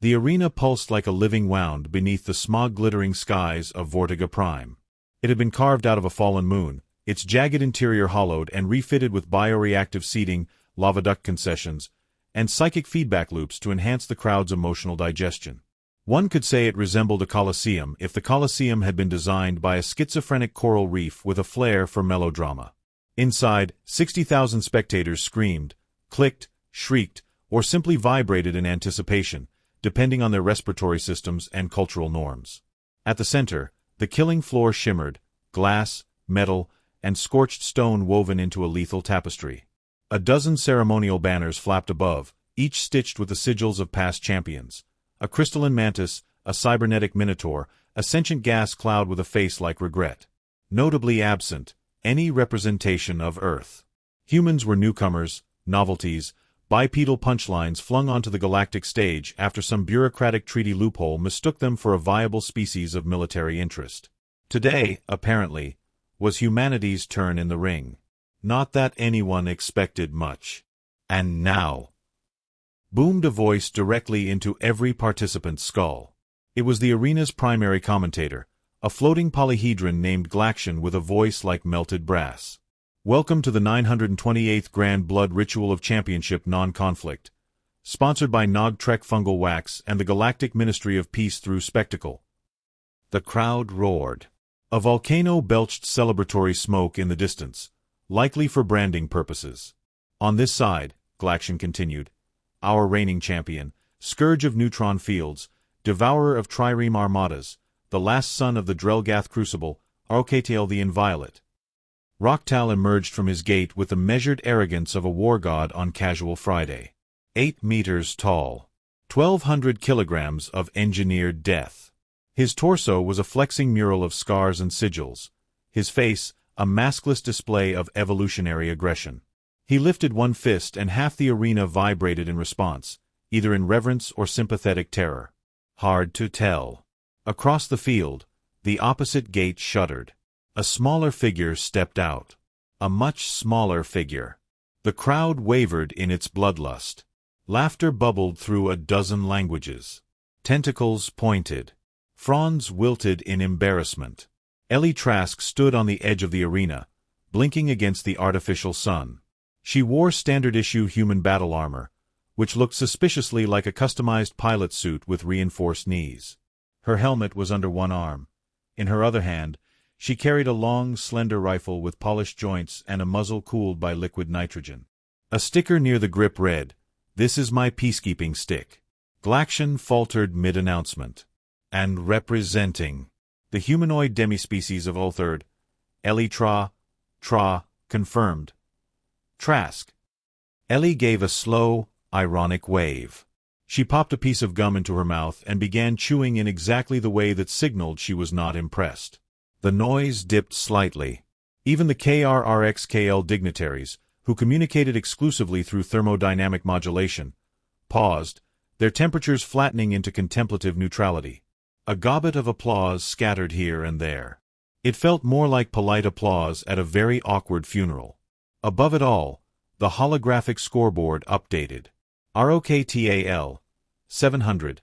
The arena pulsed like a living wound beneath the smog-glittering skies of Vortiga Prime. It had been carved out of a fallen moon, its jagged interior hollowed and refitted with bioreactive seating, lava duct concessions, and psychic feedback loops to enhance the crowd's emotional digestion. One could say it resembled a coliseum if the coliseum had been designed by a schizophrenic coral reef with a flair for melodrama. Inside, 60,000 spectators screamed, clicked, shrieked, or simply vibrated in anticipation, depending on their respiratory systems and cultural norms. At the center, the killing floor shimmered, glass, metal, and scorched stone woven into a lethal tapestry. A dozen ceremonial banners flapped above, each stitched with the sigils of past champions. A crystalline mantis, a cybernetic minotaur, a sentient gas cloud with a face like regret. Notably absent, any representation of Earth. Humans were newcomers, novelties, bipedal punchlines flung onto the galactic stage after some bureaucratic treaty loophole mistook them for a viable species of military interest. Today, apparently, was humanity's turn in the ring. Not that anyone expected much. And now, boomed a voice directly into every participant's skull. It was the arena's primary commentator, a floating polyhedron named Galactic with a voice like melted brass. Welcome to the 928th Grand Blood Ritual of Championship Non-Conflict, sponsored by Nog Trek Fungal Wax and the Galactic Ministry of Peace through Spectacle. The crowd roared. A volcano belched celebratory smoke in the distance, likely for branding purposes. On this side, Galactic continued, our reigning champion, scourge of neutron fields, devourer of trireme armadas, the last son of the Drelgath Crucible, Arokatiel the Inviolate. Roktal emerged from his gate with the measured arrogance of a war god on Casual Friday. 8 meters tall. 1,200 kilograms of engineered death. His torso was a flexing mural of scars and sigils. His face, a maskless display of evolutionary aggression. He lifted one fist and half the arena vibrated in response, either in reverence or sympathetic terror. Hard to tell. Across the field, the opposite gate shuddered. A smaller figure stepped out. A much smaller figure. The crowd wavered in its bloodlust. Laughter bubbled through a dozen languages. Tentacles pointed. Fronds wilted in embarrassment. Ellie Trask stood on the edge of the arena, blinking against the artificial sun. She wore standard-issue human battle armor, which looked suspiciously like a customized pilot suit with reinforced knees. Her helmet was under one arm. In her other hand, she carried a long, slender rifle with polished joints and a muzzle cooled by liquid nitrogen. A sticker near the grip read, "This is my peacekeeping stick." Galactic faltered mid-announcement. And representing the humanoid demispecies of Ultherd, Ellie confirmed. Trask. Ellie gave a slow, ironic wave. She popped a piece of gum into her mouth and began chewing in exactly the way that signaled she was not impressed. The noise dipped slightly. Even the KRRXKL dignitaries, who communicated exclusively through thermodynamic modulation, paused, their temperatures flattening into contemplative neutrality. A gobbet of applause scattered here and there. It felt more like polite applause at a very awkward funeral. Above it all, the holographic scoreboard updated. ROKTAL 700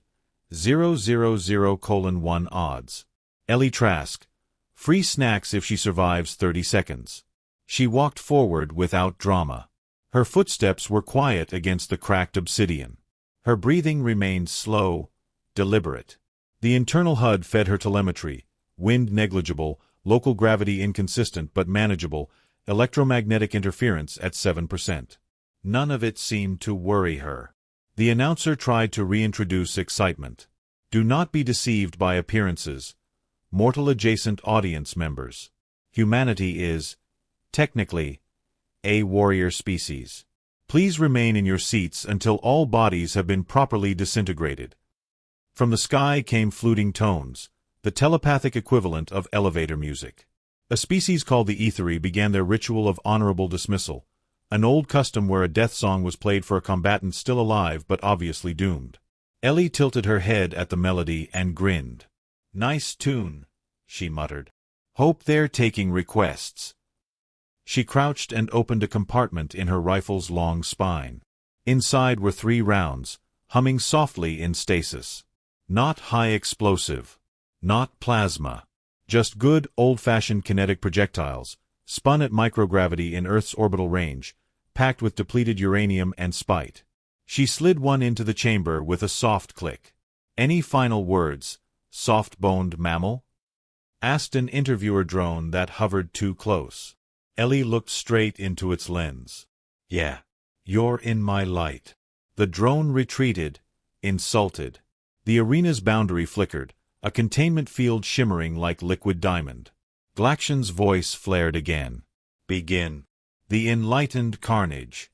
000:1 odds. Ellie Trask. Free snacks if she survives 30 seconds. She walked forward without drama. Her footsteps were quiet against the cracked obsidian. Her breathing remained slow, deliberate. The internal HUD fed her telemetry, wind negligible, local gravity inconsistent but manageable, electromagnetic interference at 7%. None of it seemed to worry her. The announcer tried to reintroduce excitement. Do not be deceived by appearances. Mortal-adjacent audience members. Humanity is, technically, a warrior species. Please remain in your seats until all bodies have been properly disintegrated. From the sky came fluting tones, the telepathic equivalent of elevator music. A species called the Aetheri began their ritual of honorable dismissal, an old custom where a death song was played for a combatant still alive but obviously doomed. Ellie tilted her head at the melody and grinned. "Nice tune," she muttered. "Hope they're taking requests." She crouched and opened a compartment in her rifle's long spine. Inside were 3 rounds, humming softly in stasis. Not high explosive. Not plasma. Just good, old-fashioned kinetic projectiles, spun at microgravity in Earth's orbital range, packed with depleted uranium and spite. She slid one into the chamber with a soft click. "Any final words, soft-boned mammal?" asked an interviewer drone that hovered too close. Ellie looked straight into its lens. "Yeah, you're in my light." The drone retreated, insulted. The arena's boundary flickered, a containment field shimmering like liquid diamond. Galactic's voice flared again. "Begin." The enlightened carnage.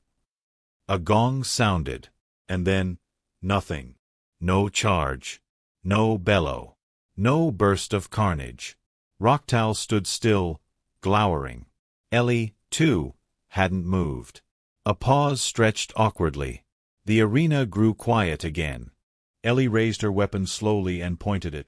A gong sounded, and then nothing. No charge. No bellow. No burst of carnage. Rocktal stood still, glowering. Ellie, too, hadn't moved. A pause stretched awkwardly. The arena grew quiet again. Ellie raised her weapon slowly and pointed it,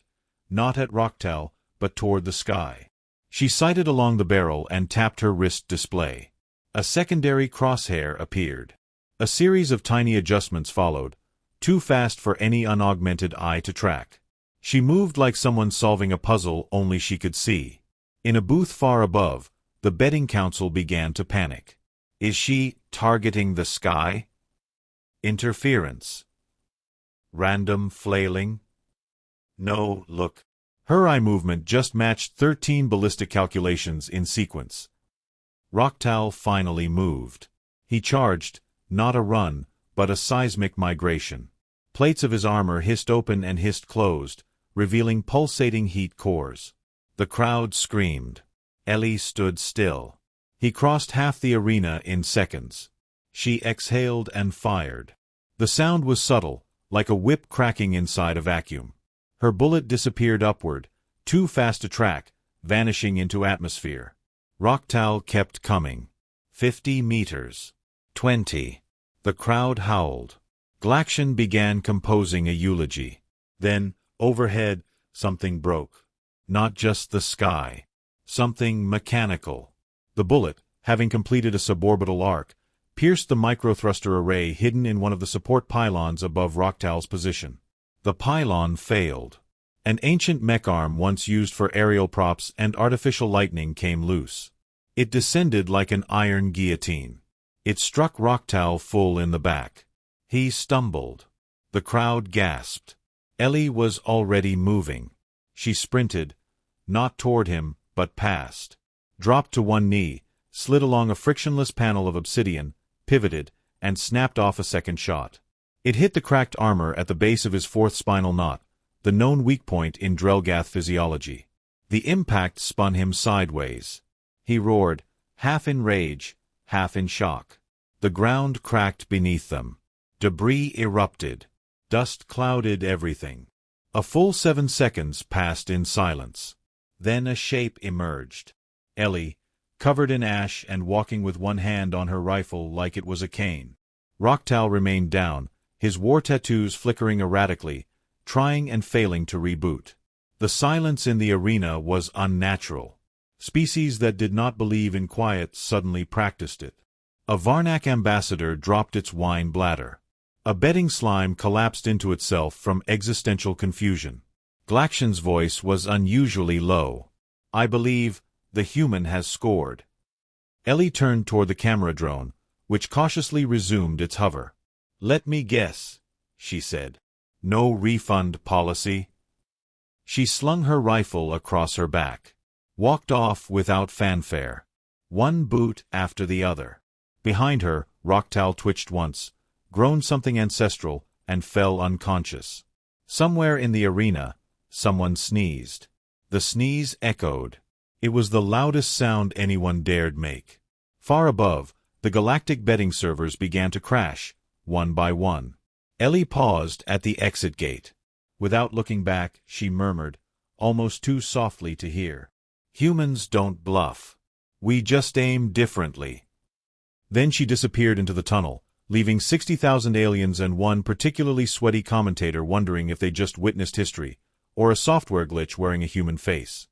not at Rocktal, but toward the sky. She sighted along the barrel and tapped her wrist display. A secondary crosshair appeared. A series of tiny adjustments followed, too fast for any unaugmented eye to track. She moved like someone solving a puzzle only she could see. In a booth far above, the betting council began to panic. Is she targeting the sky? Interference. Random flailing? No, look. Her eye movement just matched 13 ballistic calculations in sequence. Rocktal finally moved. He charged, not a run, but a seismic migration. Plates of his armor hissed open and hissed closed, revealing pulsating heat cores. The crowd screamed. Ellie stood still. He crossed half the arena in seconds. She exhaled and fired. The sound was subtle, like a whip cracking inside a vacuum. Her bullet disappeared upward, too fast to track, vanishing into atmosphere. Rocktal kept coming. 50 meters. 20. The crowd howled. Galactic began composing a eulogy. Then, overhead, something broke. Not just the sky. Something mechanical. The bullet, having completed a suborbital arc, pierced the microthruster array hidden in one of the support pylons above Rocktal's position. The pylon failed. An ancient mech arm once used for aerial props and artificial lightning came loose. It descended like an iron guillotine. It struck Rocktal full in the back. He stumbled. The crowd gasped. Ellie was already moving. She sprinted, not toward him, but past. Dropped to one knee, slid along a frictionless panel of obsidian, pivoted, and snapped off a second shot. It hit the cracked armor at the base of his fourth spinal knot, the known weak point in Drelgath physiology. The impact spun him sideways. He roared, half in rage, half in shock. The ground cracked beneath them. Debris erupted. Dust clouded everything. A full 7 seconds passed in silence. Then a shape emerged. Ellie, covered in ash and walking with one hand on her rifle like it was a cane. Rocktal remained down, his war tattoos flickering erratically, trying and failing to reboot. The silence in the arena was unnatural. Species that did not believe in quiet suddenly practiced it. A Varnak ambassador dropped its wine bladder. A betting slime collapsed into itself from existential confusion. Galactic's voice was unusually low. "I believe the human has scored." Ellie turned toward the camera drone, which cautiously resumed its hover. "Let me guess," she said. "No refund policy?" She slung her rifle across her back. Walked off without fanfare. One boot after the other. Behind her, Rocktal twitched once, groaned something ancestral, and fell unconscious. Somewhere in the arena, someone sneezed. The sneeze echoed. It was the loudest sound anyone dared make. Far above, the galactic betting servers began to crash, one by one. Ellie paused at the exit gate. Without looking back, she murmured, almost too softly to hear, "Humans don't bluff. We just aim differently." Then she disappeared into the tunnel, leaving 60,000 aliens and one particularly sweaty commentator wondering if they just witnessed history, or a software glitch wearing a human face.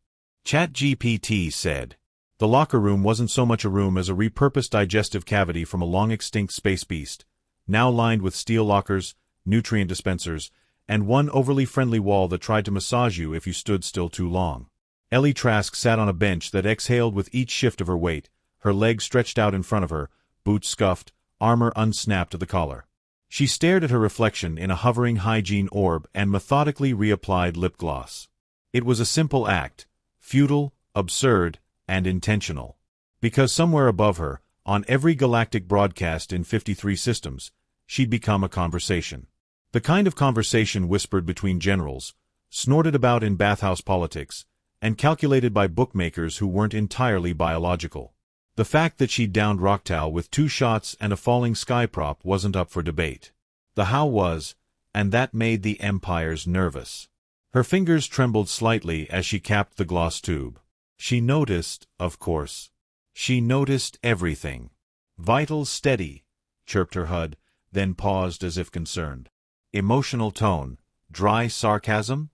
ChatGPT said. The locker room wasn't so much a room as a repurposed digestive cavity from a long-extinct space beast, now lined with steel lockers, nutrient dispensers, and one overly friendly wall that tried to massage you if you stood still too long. Ellie Trask sat on a bench that exhaled with each shift of her weight, her legs stretched out in front of her, boots scuffed, armor unsnapped at the collar. She stared at her reflection in a hovering hygiene orb and methodically reapplied lip gloss. It was a simple act, futile, absurd, and intentional. Because somewhere above her, on every galactic broadcast in 53 systems, she'd become a conversation. The kind of conversation whispered between generals, snorted about in bathhouse politics, and calculated by bookmakers who weren't entirely biological. The fact that she'd downed Rocktau with 2 shots and a falling sky prop wasn't up for debate. The how was, and that made the Empires nervous. Her fingers trembled slightly as she capped the gloss tube. She noticed, of course. She noticed everything. Vitals steady, chirped her HUD, then paused as if concerned. Emotional tone, dry sarcasm?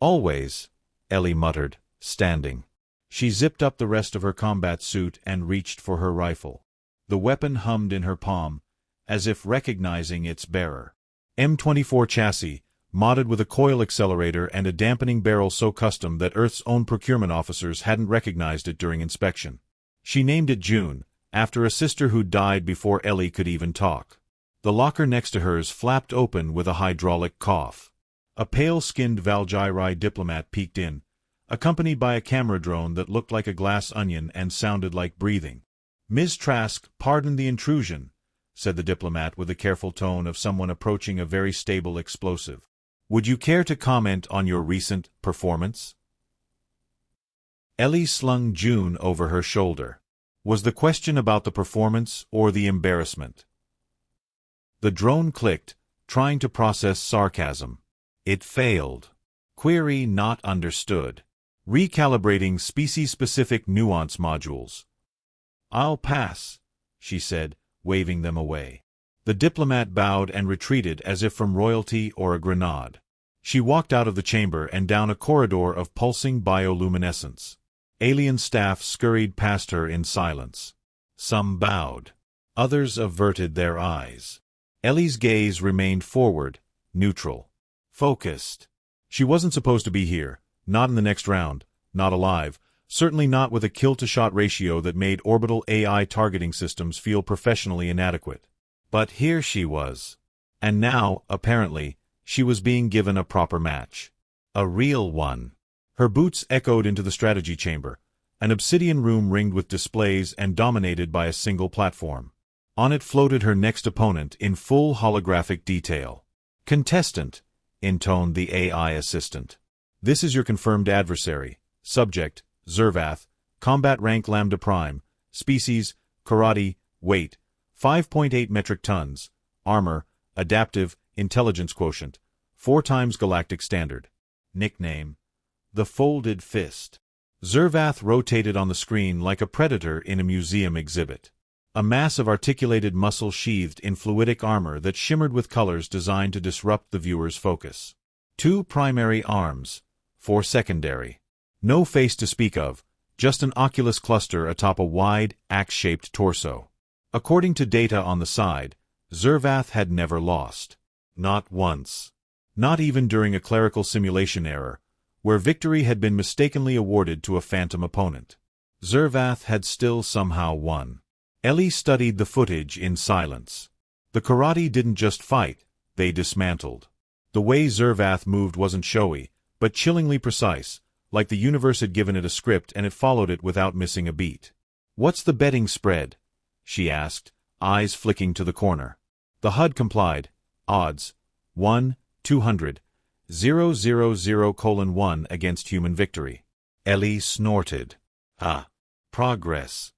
Always, Ellie muttered, standing. She zipped up the rest of her combat suit and reached for her rifle. The weapon hummed in her palm, as if recognizing its bearer. M24 chassis, modded with a coil accelerator and a dampening barrel so custom that Earth's own procurement officers hadn't recognized it during inspection. She named it June, after a sister who died before Ellie could even talk. The locker next to hers flapped open with a hydraulic cough. A pale-skinned Valgyri diplomat peeked in, accompanied by a camera drone that looked like a glass onion and sounded like breathing. "Ms. Trask, pardon the intrusion," said the diplomat with the careful tone of someone approaching a very stable explosive. "Would you care to comment on your recent performance?" Ellie slung June over her shoulder. Was the question about the performance or the embarrassment? The drone clicked, trying to process sarcasm. It failed. Query not understood. Recalibrating species-specific nuance modules. "I'll pass," she said, waving them away. The diplomat bowed and retreated as if from royalty or a grenade. She walked out of the chamber and down a corridor of pulsing bioluminescence. Alien staff scurried past her in silence. Some bowed. Others averted their eyes. Ellie's gaze remained forward, neutral. Focused. She wasn't supposed to be here, not in the next round, not alive, certainly not with a kill-to-shot ratio that made orbital AI targeting systems feel professionally inadequate. But here she was. And now, apparently, she was being given a proper match. A real one. Her boots echoed into the strategy chamber, an obsidian room ringed with displays and dominated by a single platform. On it floated her next opponent in full holographic detail. "Contestant," intoned the AI assistant. "This is your confirmed adversary. Subject, Zervath, combat rank Lambda Prime, species, karate, weight, 5.8 metric tons, armor, adaptive, intelligence quotient, 4 times galactic standard. Nickname, the Folded Fist." Zervath rotated on the screen like a predator in a museum exhibit. A mass of articulated muscle sheathed in fluidic armor that shimmered with colors designed to disrupt the viewer's focus. 2 primary arms, 4 secondary. No face to speak of, just an oculus cluster atop a wide, axe-shaped torso. According to data on the side, Zervath had never lost. Not once. Not even during a clerical simulation error, where victory had been mistakenly awarded to a phantom opponent. Zervath had still somehow won. Ellie studied the footage in silence. The karate didn't just fight, they dismantled. The way Zervath moved wasn't showy, but chillingly precise, like the universe had given it a script and it followed it without missing a beat. "What's the betting spread?" she asked, eyes flicking to the corner. The HUD complied. Odds, 1-200, 000:1 against human victory. Ellie snorted. Ah, progress.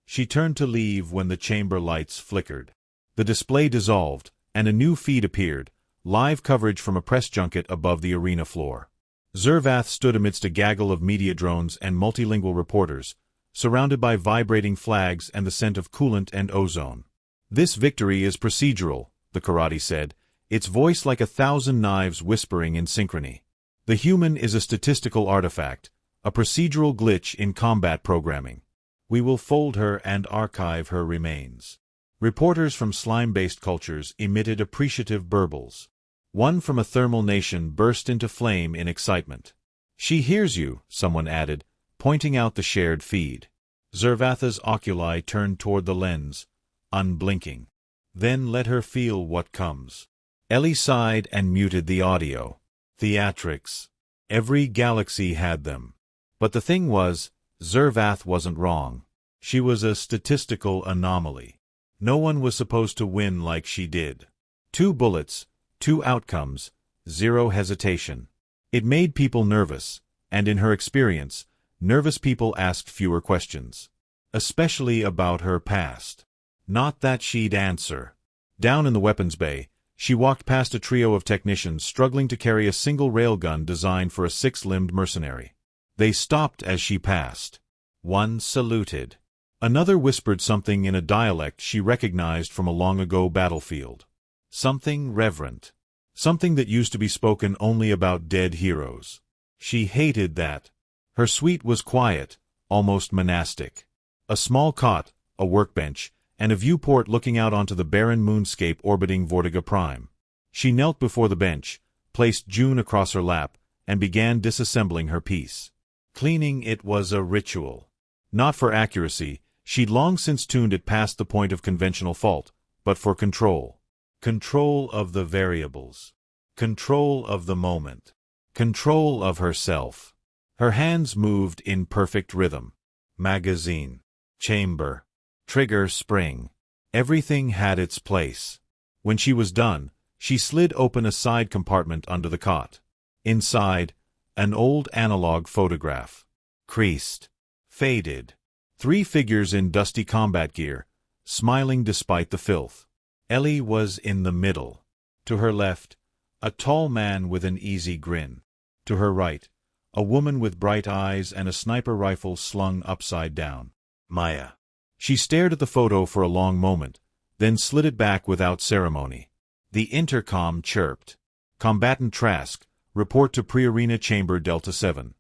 She turned to leave when the chamber lights flickered. The display dissolved, and a new feed appeared, live coverage from a press junket above the arena floor. Zervath stood amidst a gaggle of media drones and multilingual reporters, surrounded by vibrating flags and the scent of coolant and ozone. "This victory is procedural," the karate said, its voice like 1,000 knives whispering in synchrony. "The human is a statistical artifact, a procedural glitch in combat programming. We will fold her and archive her remains." Reporters from slime-based cultures emitted appreciative burbles. One from a thermal nation burst into flame in excitement. "She hears you," someone added, pointing out the shared feed. Zervatha's oculi turned toward the lens, unblinking. "Then let her feel what comes." Ellie sighed and muted the audio. Theatrics. Every galaxy had them. But the thing was, Zervath wasn't wrong. She was a statistical anomaly. No one was supposed to win like she did. 2 bullets, 2 outcomes, 0 hesitation. It made people nervous, and in her experience, nervous people asked fewer questions. Especially about her past. Not that she'd answer. Down in the weapons bay, she walked past a trio of technicians struggling to carry a single railgun designed for a 6-limbed mercenary. They stopped as she passed. One saluted. Another whispered something in a dialect she recognized from a long-ago battlefield. Something reverent. Something that used to be spoken only about dead heroes. She hated that. Her suite was quiet, almost monastic. A small cot, a workbench, and a viewport looking out onto the barren moonscape orbiting Vortiga Prime. She knelt before the bench, placed June across her lap, and began disassembling her piece. Cleaning it was a ritual. Not for accuracy, she'd long since tuned it past the point of conventional fault, but for control. Control of the variables. Control of the moment. Control of herself. Her hands moved in perfect rhythm. Magazine. Chamber. Trigger spring. Everything had its place. When she was done, she slid open a side compartment under the cot. Inside, an old analog photograph. Creased. Faded. 3 figures in dusty combat gear, smiling despite the filth. Ellie was in the middle. To her left, a tall man with an easy grin. To her right, a woman with bright eyes and a sniper rifle slung upside down. Maya. She stared at the photo for a long moment, then slid it back without ceremony. The intercom chirped. "Combatant Trask, report to pre-arena chamber Delta 7.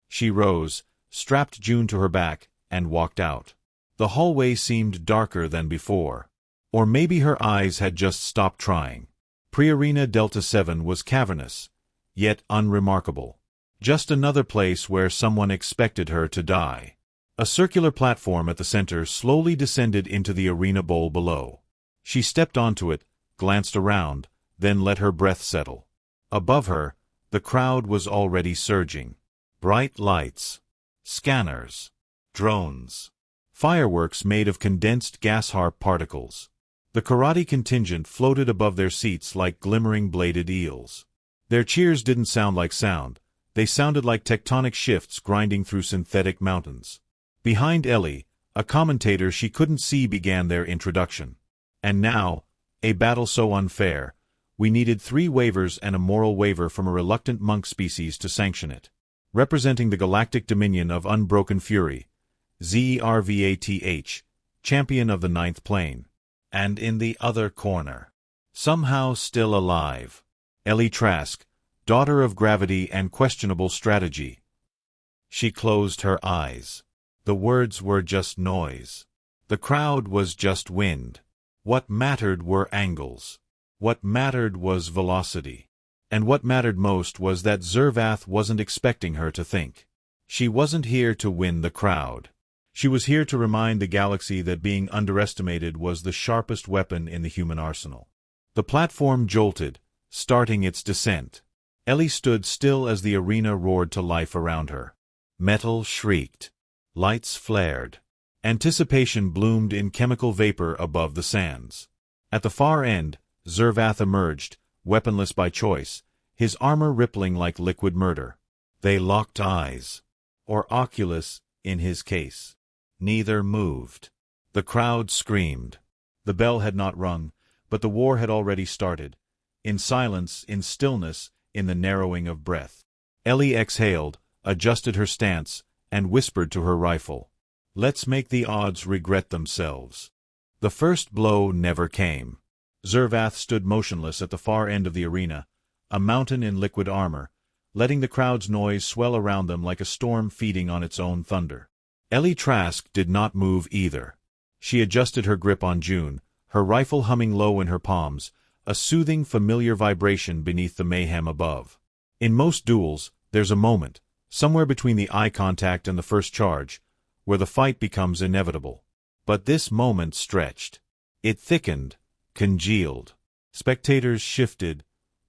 She rose, strapped June to her back, and walked out. The hallway seemed darker than before. Or maybe her eyes had just stopped trying. Pre-arena Delta 7 was cavernous, yet unremarkable. Just another place where someone expected her to die. A circular platform at the center slowly descended into the arena bowl below. She stepped onto it, glanced around, then let her breath settle. Above her, the crowd was already surging. Bright lights. Scanners. Drones. Fireworks made of condensed gas harp particles. The karate contingent floated above their seats like glimmering bladed eels. Their cheers didn't sound like sound. They sounded like tectonic shifts grinding through synthetic mountains. Behind Ellie, a commentator she couldn't see began their introduction. And now, a battle so unfair, we needed 3 waivers and a moral waiver from a reluctant monk species to sanction it. Representing the Galactic Dominion of Unbroken Fury, Zervath, champion of the 9th plane. And in the other corner, somehow still alive, Ellie Trask, daughter of gravity and questionable strategy. She closed her eyes. The words were just noise. The crowd was just wind. What mattered were angles. What mattered was velocity. And what mattered most was that Zervath wasn't expecting her to think. She wasn't here to win the crowd. She was here to remind the galaxy that being underestimated was the sharpest weapon in the human arsenal. The platform jolted, starting its descent. Ellie stood still as the arena roared to life around her. Metal shrieked. Lights flared. Anticipation bloomed in chemical vapor above the sands. At the far end, Zervath emerged, weaponless by choice, his armor rippling like liquid murder. They locked eyes. Or Oculus, in his case. Neither moved. The crowd screamed. The bell had not rung, but the war had already started. In silence, in stillness, in the narrowing of breath. Ellie exhaled, adjusted her stance, and whispered to her rifle. "Let's make the odds regret themselves." The first blow never came. Zervath stood motionless at the far end of the arena, a mountain in liquid armor, letting the crowd's noise swell around them like a storm feeding on its own thunder. Ellie Trask did not move either. She adjusted her grip on June, her rifle humming low in her palms, a soothing, familiar vibration beneath the mayhem above. In most duels, there's a moment, somewhere between the eye contact and the first charge, where the fight becomes inevitable. But this moment stretched. It thickened, congealed. Spectators shifted,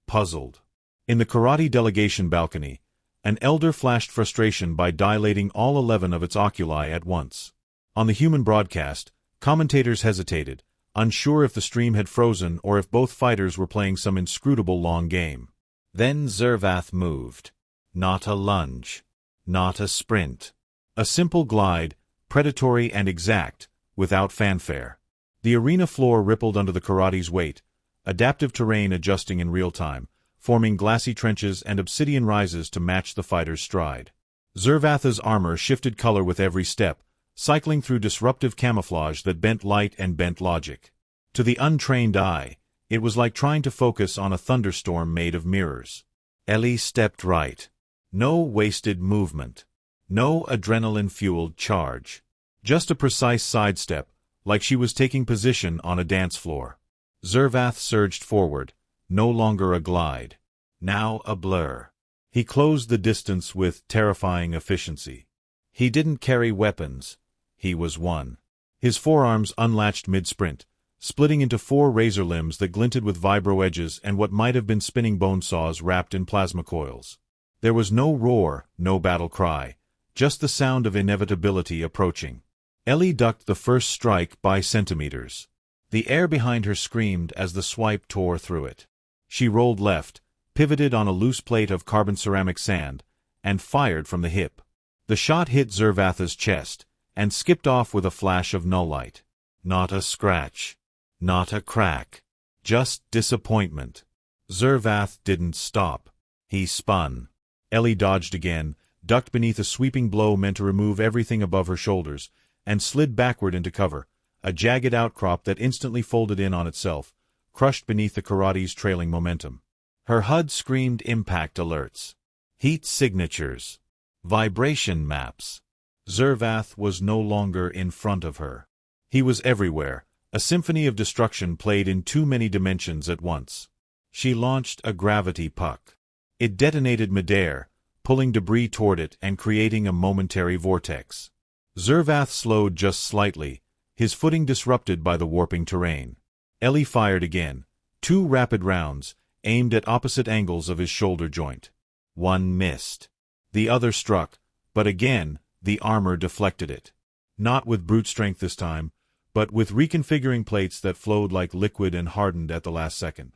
puzzled. In the karate delegation balcony, an elder flashed frustration by dilating all 11 of its oculi at once. On the human broadcast, commentators hesitated, unsure if the stream had frozen or if both fighters were playing some inscrutable long game. Then Zervath moved. Not a lunge. Not a sprint. A simple glide, predatory and exact, without fanfare. The arena floor rippled under the karate's weight, adaptive terrain adjusting in real time, forming glassy trenches and obsidian rises to match the fighter's stride. Zervath's armor shifted color with every step, cycling through disruptive camouflage that bent light and bent logic. To the untrained eye, it was like trying to focus on a thunderstorm made of mirrors. Ellie stepped right. No wasted movement. No adrenaline-fueled charge. Just a precise sidestep, like she was taking position on a dance floor. Zervath surged forward, no longer a glide. Now a blur. He closed the distance with terrifying efficiency. He didn't carry weapons. He was one. His forearms unlatched mid-sprint, splitting into 4 razor limbs that glinted with vibro edges and what might have been spinning bone saws wrapped in plasma coils. There was no roar, no battle cry, just the sound of inevitability approaching. Ellie ducked the first strike by centimeters. The air behind her screamed as the swipe tore through it. She rolled left, pivoted on a loose plate of carbon ceramic sand, and fired from the hip. The shot hit Zervath's chest, and skipped off with a flash of nullite. Not a scratch. Not a crack. Just disappointment. Zervath didn't stop. He spun. Ellie dodged again, ducked beneath a sweeping blow meant to remove everything above her shoulders, and slid backward into cover, a jagged outcrop that instantly folded in on itself, crushed beneath the karate's trailing momentum. Her HUD screamed impact alerts. Heat signatures. Vibration maps. Zervath was no longer in front of her. He was everywhere, a symphony of destruction played in too many dimensions at once. She launched a gravity puck. It detonated midair, pulling debris toward it and creating a momentary vortex. Zervath slowed just slightly, his footing disrupted by the warping terrain. Ellie fired again, 2 rapid rounds, aimed at opposite angles of his shoulder joint. One missed. The other struck, but again, the armor deflected it. Not with brute strength this time, but with reconfiguring plates that flowed like liquid and hardened at the last second.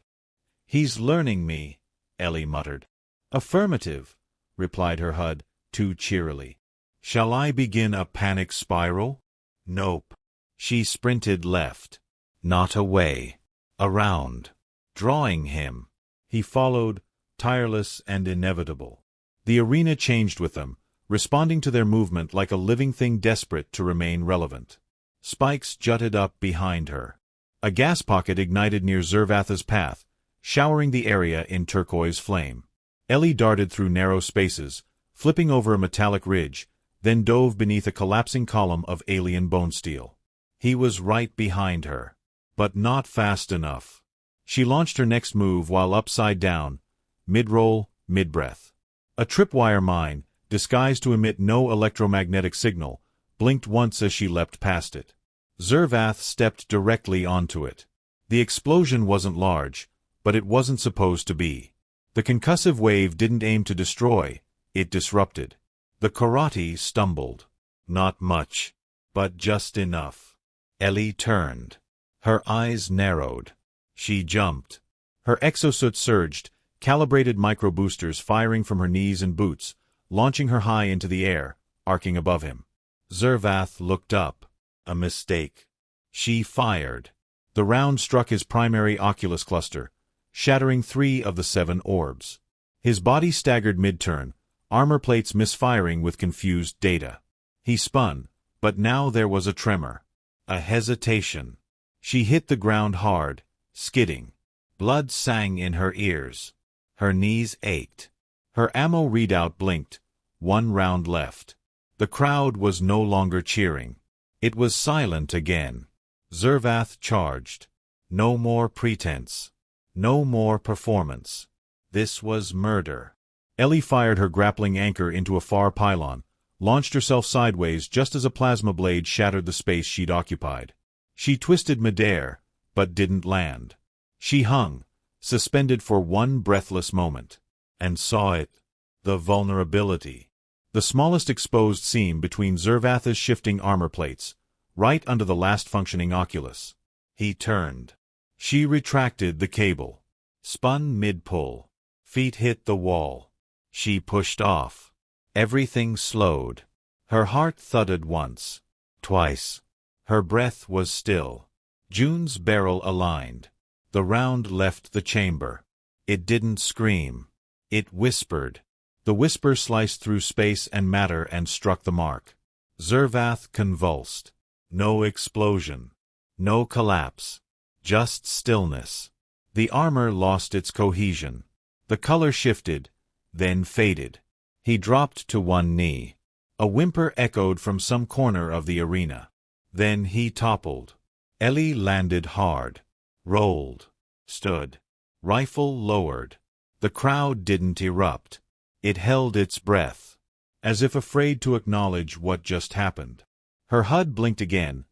"He's learning me," Ellie muttered. "Affirmative," replied her HUD, too cheerily. "Shall I begin a panic spiral?" Nope. She sprinted left. Not away. Around. Drawing him. He followed, tireless and inevitable. The arena changed with them, responding to their movement like a living thing desperate to remain relevant. Spikes jutted up behind her. A gas pocket ignited near Zervath's path, showering the area in turquoise flame. Ellie darted through narrow spaces, flipping over a metallic ridge, then dove beneath a collapsing column of alien bone steel. He was right behind her. But not fast enough. She launched her next move while upside down, mid-roll, mid-breath. A tripwire mine, disguised to emit no electromagnetic signal, blinked once as she leapt past it. Zervath stepped directly onto it. The explosion wasn't large, but it wasn't supposed to be. The concussive wave didn't aim to destroy, it disrupted. The karate stumbled. Not much, but just enough. Ellie turned. Her eyes narrowed. She jumped. Her exosuit surged, calibrated micro-boosters firing from her knees and boots, launching her high into the air, arcing above him. Zervath looked up. A mistake. She fired. The round struck his primary oculus cluster, shattering 3 of the 7 orbs. His body staggered mid-turn, armor plates misfiring with confused data. He spun, but now there was a tremor. A hesitation. She hit the ground hard, skidding. Blood sang in her ears. Her knees ached. Her ammo readout blinked. 1 round left. The crowd was no longer cheering. It was silent again. Zervath charged. No more pretense. No more performance. This was murder. Ellie fired her grappling anchor into a far pylon, launched herself sideways just as a plasma blade shattered the space she'd occupied. She twisted midair, but didn't land. She hung, suspended for one breathless moment, and saw it. The vulnerability. The smallest exposed seam between Zervath's shifting armor plates, right under the last functioning oculus. He turned. She retracted the cable. Spun mid-pull. Feet hit the wall. She pushed off. Everything slowed. Her heart thudded once. Twice. Her breath was still. June's barrel aligned. The round left the chamber. It didn't scream. It whispered. The whisper sliced through space and matter and struck the mark. Zervath convulsed. No explosion. No collapse. Just stillness. The armor lost its cohesion. The color shifted, then faded. He dropped to one knee. A whimper echoed from some corner of the arena. Then he toppled. Ellie landed hard. Rolled. Stood. Rifle lowered. The crowd didn't erupt. It held its breath, as if afraid to acknowledge what just happened. Her HUD blinked again.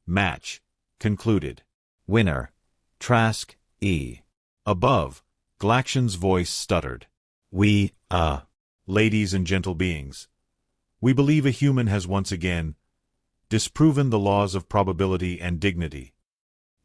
Match. Concluded. Winner. Trask, E. Above, Galaction's voice stuttered. We, ladies and gentle beings, we believe a human has once again disproven the laws of probability and dignity.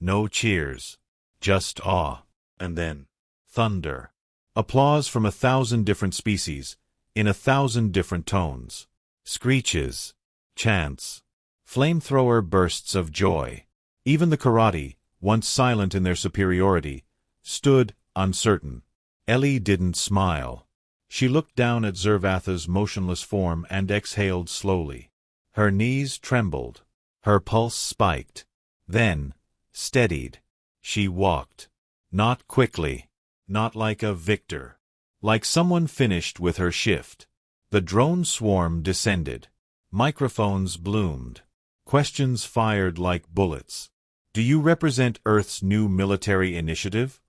No cheers. Just awe. And then, thunder. Applause from 1,000 different species, in 1,000 different tones. Screeches. Chants. Flamethrower bursts of joy. Even the karate, once silent in their superiority, stood uncertain. Ellie didn't smile. She looked down at Zervath's motionless form and exhaled slowly. Her knees trembled. Her pulse spiked. Then, steadied. She walked. Not quickly. Not like a victor. Like someone finished with her shift. The drone swarm descended. Microphones bloomed. Questions fired like bullets. Do you represent Earth's new military initiative?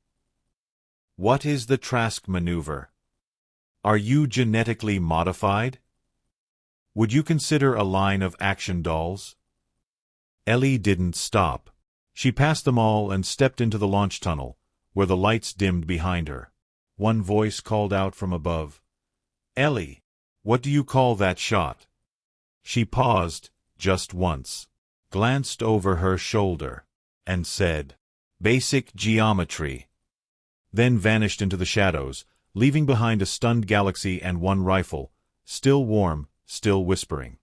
What is the Trask maneuver? Are you genetically modified? Would you consider a line of action dolls? Ellie didn't stop. She passed them all and stepped into the launch tunnel, where the lights dimmed behind her. One voice called out from above. Ellie, what do you call that shot? She paused, just once, glanced over her shoulder, and said, Basic geometry. Then vanished into the shadows, leaving behind a stunned galaxy and one rifle, still warm, still whispering.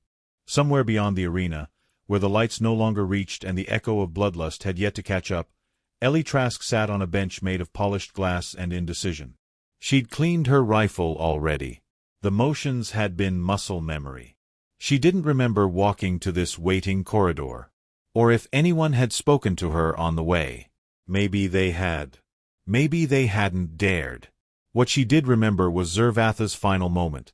Somewhere beyond the arena, where the lights no longer reached and the echo of bloodlust had yet to catch up, Ellie Trask sat on a bench made of polished glass and indecision. She'd cleaned her rifle already. The motions had been muscle memory. She didn't remember walking to this waiting corridor. Or if anyone had spoken to her on the way. Maybe they had. Maybe they hadn't dared. What she did remember was Zervath's final moment.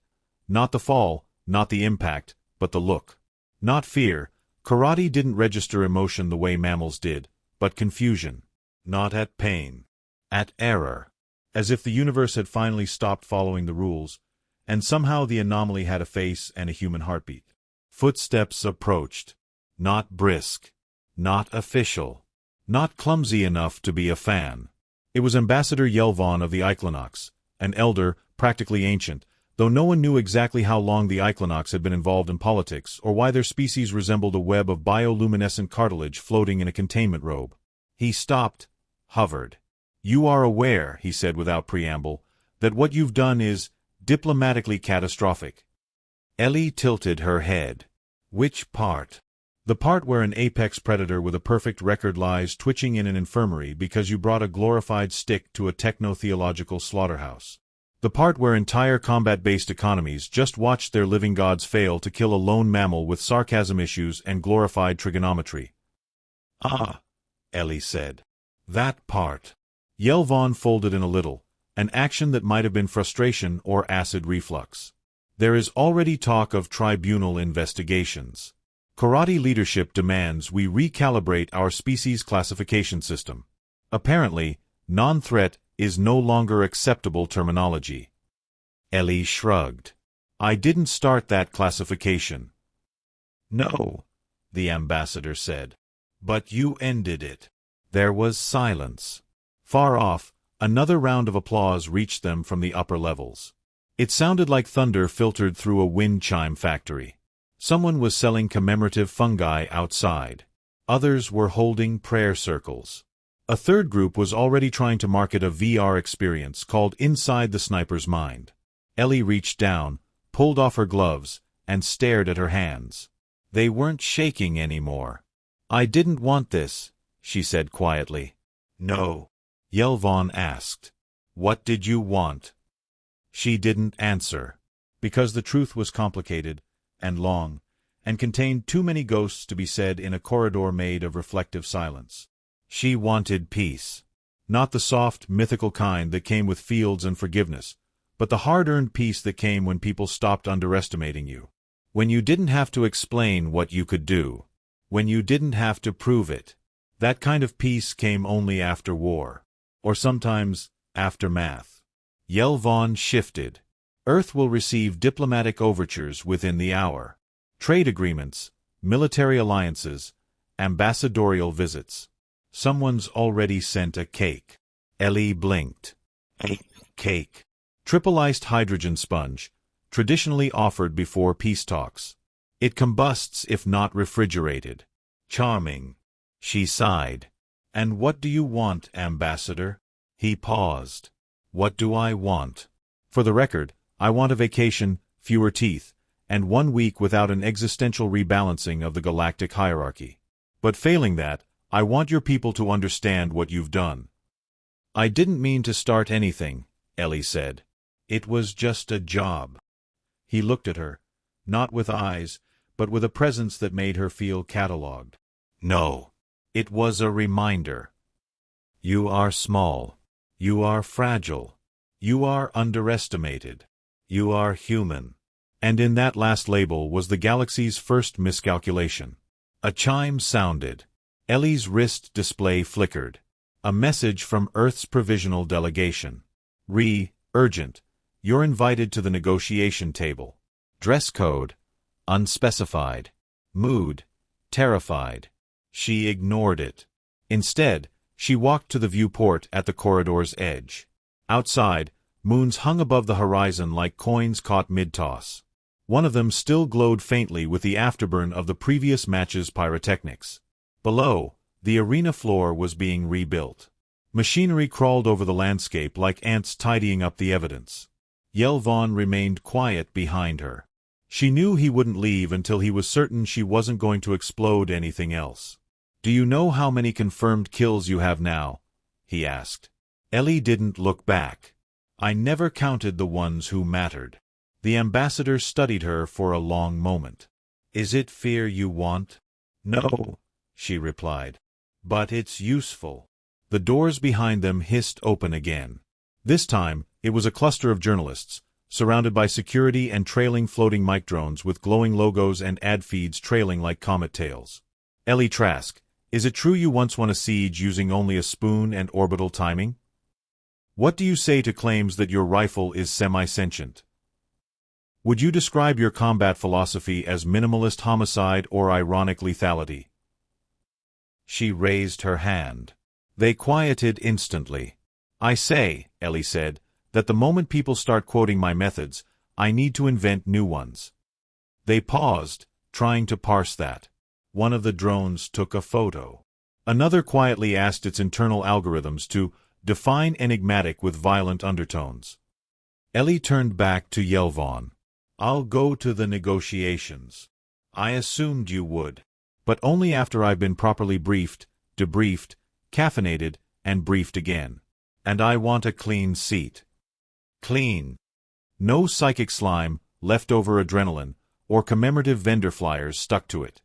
Not the fall, not the impact, but the look. Not fear. Karate didn't register emotion the way mammals did, but confusion. Not at pain. At error. As if the universe had finally stopped following the rules, and somehow the anomaly had a face and a human heartbeat. Footsteps approached. Not brisk. Not official. Not clumsy enough to be a fan. It was Ambassador Yelvon of the Eiklonox, an elder, practically ancient, though no one knew exactly how long the Eiklonox had been involved in politics or why their species resembled a web of bioluminescent cartilage floating in a containment robe. He stopped, hovered. You are aware, he said without preamble, that what you've done is diplomatically catastrophic. Ellie tilted her head. Which part? The part where an apex predator with a perfect record lies twitching in an infirmary because you brought a glorified stick to a techno-theological slaughterhouse. The part where entire combat-based economies just watched their living gods fail to kill a lone mammal with sarcasm issues and glorified trigonometry. Ah, Ellie said. That part. Yelvon folded in a little, an action that might have been frustration or acid reflux. There is already talk of tribunal investigations. Karate leadership demands we recalibrate our species classification system. Apparently, non-threat is no longer acceptable terminology. Ellie shrugged. I didn't start that classification. No, the ambassador said. But you ended it. There was silence. Far off, another round of applause reached them from the upper levels. It sounded like thunder filtered through a wind chime factory. Someone was selling commemorative fungi outside. Others were holding prayer circles. A third group was already trying to market a VR experience called Inside the Sniper's Mind. Ellie reached down, pulled off her gloves, and stared at her hands. They weren't shaking anymore. I didn't want this, she said quietly. No. Yelvon asked. What did you want? She didn't answer. Because the truth was complicated, and long, and contained too many ghosts to be said in a corridor made of reflective silence. She wanted peace. Not the soft, mythical kind that came with fields and forgiveness, but the hard-earned peace that came when people stopped underestimating you. When you didn't have to explain what you could do. When you didn't have to prove it. That kind of peace came only after war. Or sometimes, aftermath. Yelvon shifted. Earth will receive diplomatic overtures within the hour. Trade agreements, military alliances, ambassadorial visits. Someone's already sent a cake. Ellie blinked. A cake. Triple-iced hydrogen sponge, traditionally offered before peace talks. It combusts if not refrigerated. Charming. She sighed. And what do you want, Ambassador? He paused. What do I want? For the record, I want a vacation, fewer teeth, and 1 week without an existential rebalancing of the galactic hierarchy. But failing that, I want your people to understand what you've done. I didn't mean to start anything, Ellie said. It was just a job. He looked at her, not with eyes, but with a presence that made her feel catalogued. No. It was a reminder. You are small. You are fragile. You are underestimated. You are human. And in that last label was the galaxy's first miscalculation. A chime sounded. Ellie's wrist display flickered. A message from Earth's provisional delegation. Urgent. You're invited to the negotiation table. Dress code. Unspecified. Mood. Terrified. She ignored it. Instead, she walked to the viewport at the corridor's edge. Outside, moons hung above the horizon like coins caught mid-toss. One of them still glowed faintly with the afterburn of the previous match's pyrotechnics. Below, the arena floor was being rebuilt. Machinery crawled over the landscape like ants tidying up the evidence. Yelvon remained quiet behind her. She knew he wouldn't leave until he was certain she wasn't going to explode anything else. Do you know how many confirmed kills you have now? He asked. Ellie didn't look back. I never counted the ones who mattered. The ambassador studied her for a long moment. Is it fear you want? No, she replied. But it's useful. The doors behind them hissed open again. This time, it was a cluster of journalists, surrounded by security and trailing floating mic drones with glowing logos and ad feeds trailing like comet tails. Ellie Trask, is it true you once won a siege using only a spoon and orbital timing? What do you say to claims that your rifle is semi-sentient? Would you describe your combat philosophy as minimalist homicide or ironic lethality? She raised her hand. They quieted instantly. I say, Ellie said, that the moment people start quoting my methods, I need to invent new ones. They paused, trying to parse that. One of the drones took a photo. Another quietly asked its internal algorithms to define enigmatic with violent undertones. Ellie turned back to Yelvon. I'll go to the negotiations. I assumed you would. But only after I've been properly briefed, debriefed, caffeinated, and briefed again. And I want a clean seat. Clean. No psychic slime, leftover adrenaline, or commemorative vendor flyers stuck to it.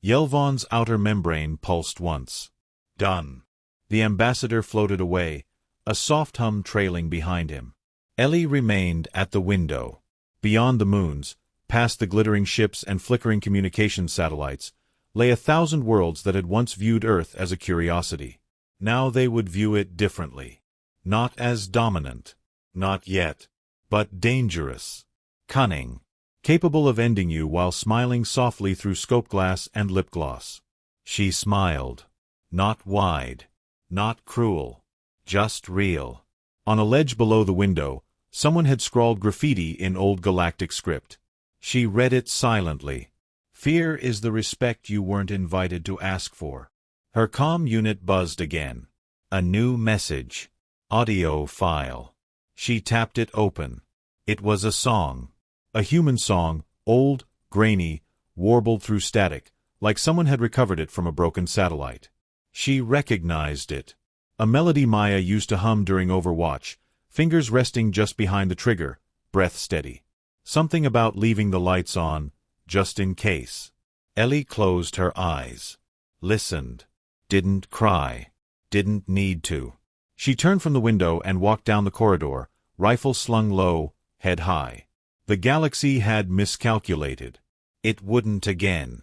Yelvon's outer membrane pulsed once. Done. The ambassador floated away, a soft hum trailing behind him. Ellie remained at the window. Beyond the moons, past the glittering ships and flickering communications satellites, lay 1,000 worlds that had once viewed Earth as a curiosity. Now they would view it differently. Not as dominant. Not yet. But dangerous. Cunning. Capable of ending you while smiling softly through scope glass and lip gloss. She smiled. Not wide. Not cruel. Just real. On a ledge below the window, someone had scrawled graffiti in old Galactic script. She read it silently. Fear is the respect you weren't invited to ask for. Her comm unit buzzed again. A new message. Audio file. She tapped it open. It was a song. A human song, old, grainy, warbled through static, like someone had recovered it from a broken satellite. She recognized it. A melody Maya used to hum during Overwatch, fingers resting just behind the trigger, breath steady. Something about leaving the lights on, just in case. Ellie closed her eyes. Listened. Didn't cry. Didn't need to. She turned from the window and walked down the corridor, rifle slung low, head high. The galaxy had miscalculated. It wouldn't again.